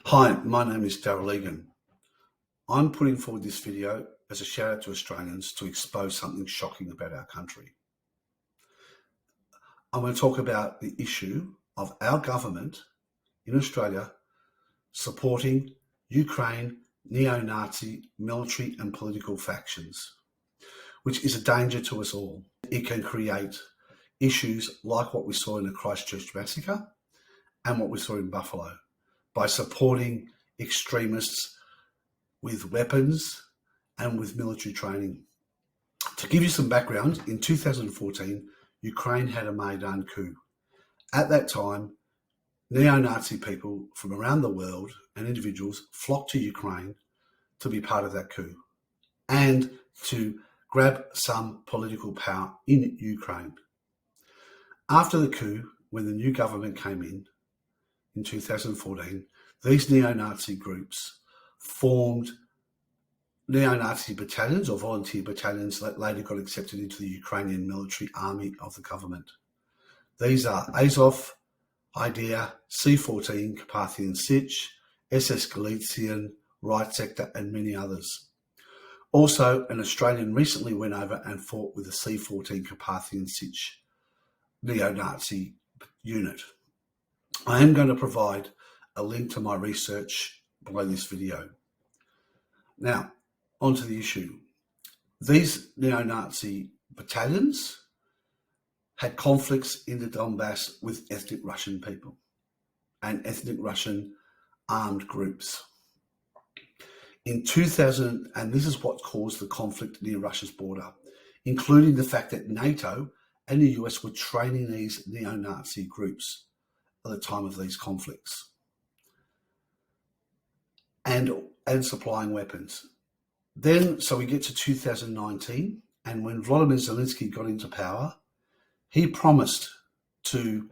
Hi, my name is Daryl Egan. I'm putting forward this video as a shout out to Australians to expose something shocking about our country. I'm going to talk about the issue of our government in Australia supporting Ukraine neo-Nazi military and political factions, which is a danger to us all. It can create issues like what we saw in the Christchurch massacre and what we saw in Buffalo by supporting extremists with weapons and with military training. To give you some background, in 2014, Ukraine had a Maidan coup. At that time, neo-Nazi people from around the world and individuals flocked to Ukraine to be part of that coup and to grab some political power in Ukraine. After the coup, when the new government came in 2014, these neo-Nazi groups formed neo-Nazi battalions or volunteer battalions that later got accepted into the Ukrainian military army of the government. These are Azov, Idea, C-14, Carpathian Sich, SS Galician, Right Sector, and many others. Also, an Australian recently went over and fought with the C-14 Carpathian Sich neo-Nazi unit. I am going to provide a link to my research below this video. Now, onto the issue. These neo-Nazi battalions had conflicts in the Donbass with ethnic Russian people and ethnic Russian armed groups. In 2000, and this is what caused the conflict near Russia's border, including the fact that NATO and the US were training these neo-Nazi groups at the time of these conflicts and supplying weapons. Then, so we get to 2019, and when Volodymyr Zelensky got into power, he promised to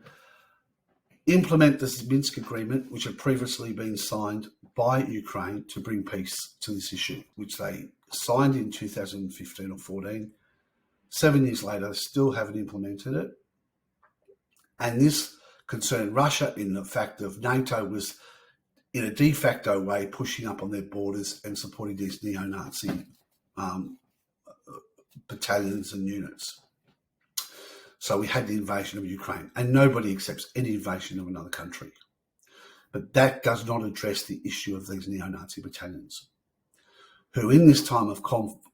implement the Minsk agreement, which had previously been signed by Ukraine to bring peace to this issue, which they signed in 2015 or 14. 7 years later, they still haven't implemented it. And this concerned Russia in the fact of NATO was in a de facto way pushing up on their borders and supporting these neo-Nazi battalions and units. So we had the invasion of Ukraine, and nobody accepts any invasion of another country. But that does not address the issue of these neo-Nazi battalions, who in this time of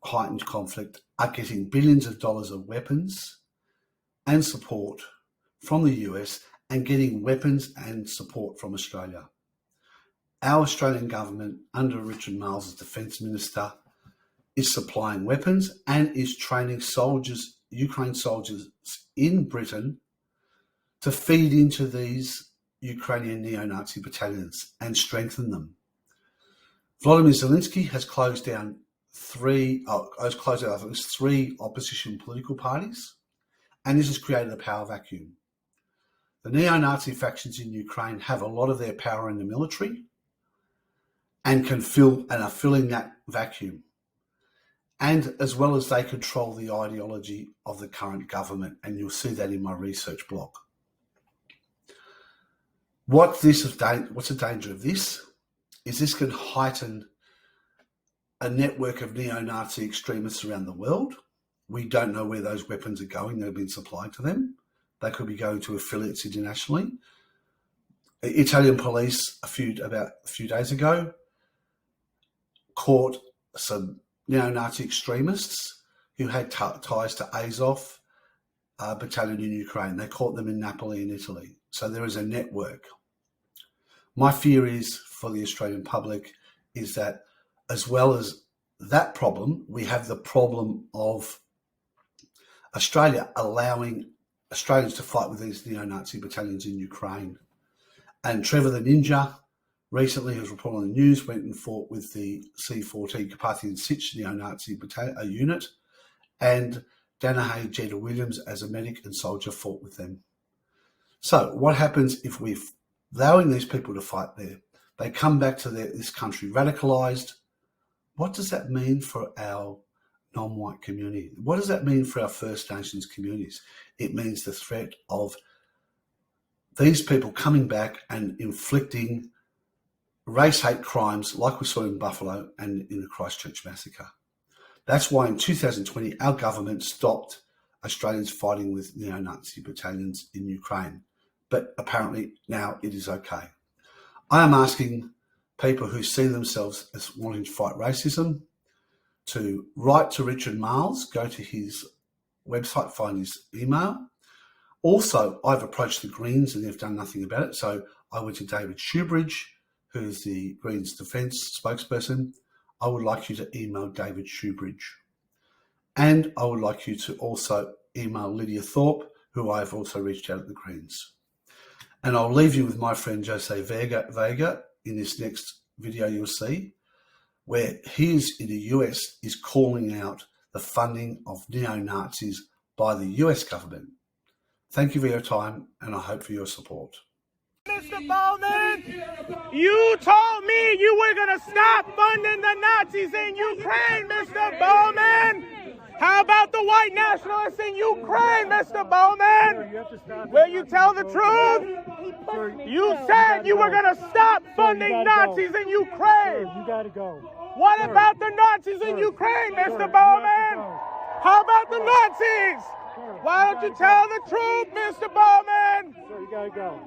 heightened conflict are getting billions of dollars of weapons and support from the US and getting weapons and support from Australia. Our Australian government, under Richard Marles as Defence Minister, is supplying weapons and is training soldiers, Ukraine soldiers in Britain, to feed into these Ukrainian neo-Nazi battalions and strengthen them. Volodymyr Zelensky has closed down three opposition political parties, and this has created a power vacuum. The neo-Nazi factions in Ukraine have a lot of their power in the military and are filling that vacuum. And as well as they control the ideology of the current government, and you'll see that in my research blog. What's the danger of this? Is this can heighten a network of neo-Nazi extremists around the world. We don't know where those weapons are going that have been supplied to them. They could be going to affiliates internationally. Italian police about a few days ago caught some neo-Nazi extremists who had ties to Azov battalion in Ukraine. They caught them in Napoli in Italy. So there is a network. My fear is for the Australian public is that as well as that problem, we have the problem of Australia allowing Australians to fight with these neo-Nazi battalions in Ukraine. And Trevor the Ninja recently, who was reported on the news, went and fought with the C-14 Carpathian Sich neo-Nazi unit, and Danahay Jeda Williams as a medic and soldier fought with them. So what happens if we're allowing these people to fight there? They come back to this country radicalised. What does that mean for our non-white community? What does that mean for our First Nations communities? It means the threat of these people coming back and inflicting race hate crimes like we saw in Buffalo and in the Christchurch massacre. That's why in 2020 our government stopped Australians fighting with neo-Nazi battalions in Ukraine, but apparently now it is okay. I am asking people who see themselves as wanting to fight racism to write to Richard Marles, go to his website, find his email. Also, I've approached the Greens and they've done nothing about it. So I went to David Shoebridge, who's the Greens Defence spokesperson. I would like you to email David Shoebridge. And I would like you to also email Lydia Thorpe, who I have also reached out at the Greens. And I'll leave you with my friend Jose Vega in this next video you'll see, where he is in the US is calling out the funding of neo-Nazis by the US government. Thank you for your time, and I hope for your support. Mr. Bowman, you told me you were going to stop funding the Nazis in Ukraine, Mr. Bowman. How about the white nationalists in Ukraine, Mr. Bowman? Will you tell the truth? You said you were going to stop funding Nazis in Ukraine. You got to go. What about the Nazis in Ukraine, Mr. Bowman? How about the Nazis? Why don't you tell the truth, Mr. Bowman? Sir, you got to go.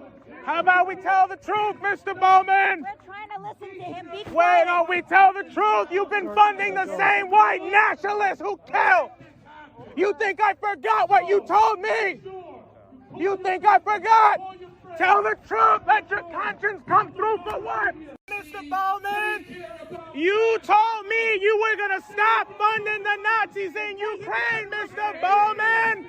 How about we tell the truth, Mr. Bowman? We're trying to listen to him. Be Why quiet. don't we tell the truth? You've been funding the same white nationalists who killed. You think I forgot what you told me? You think I forgot? Tell the truth. Let your conscience come through for what? Mr. Bowman, you told me you were going to stop funding the Nazis in Ukraine, Mr. Bowman.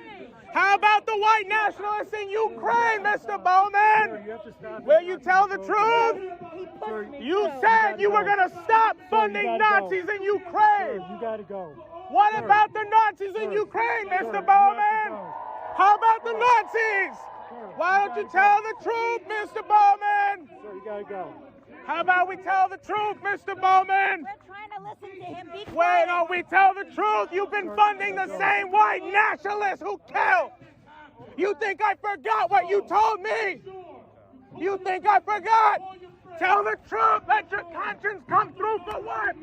How about the white nationalists in Ukraine, Mr. Bowman? Will you tell the truth? You said you were going to stop funding Nazis in Ukraine. You got to go. What about the Nazis in Ukraine, Mr. Bowman? How about the Nazis? Why don't you tell the truth, Mr. Bowman? Sir, you got to go. How about we tell the truth, Mr. Bowman? We're trying to listen to him. Be Why quiet. don't we tell the truth? You've been funding the same white nationalists who killed. You think I forgot what you told me? You think I forgot? Tell the truth. Let your conscience come through for what?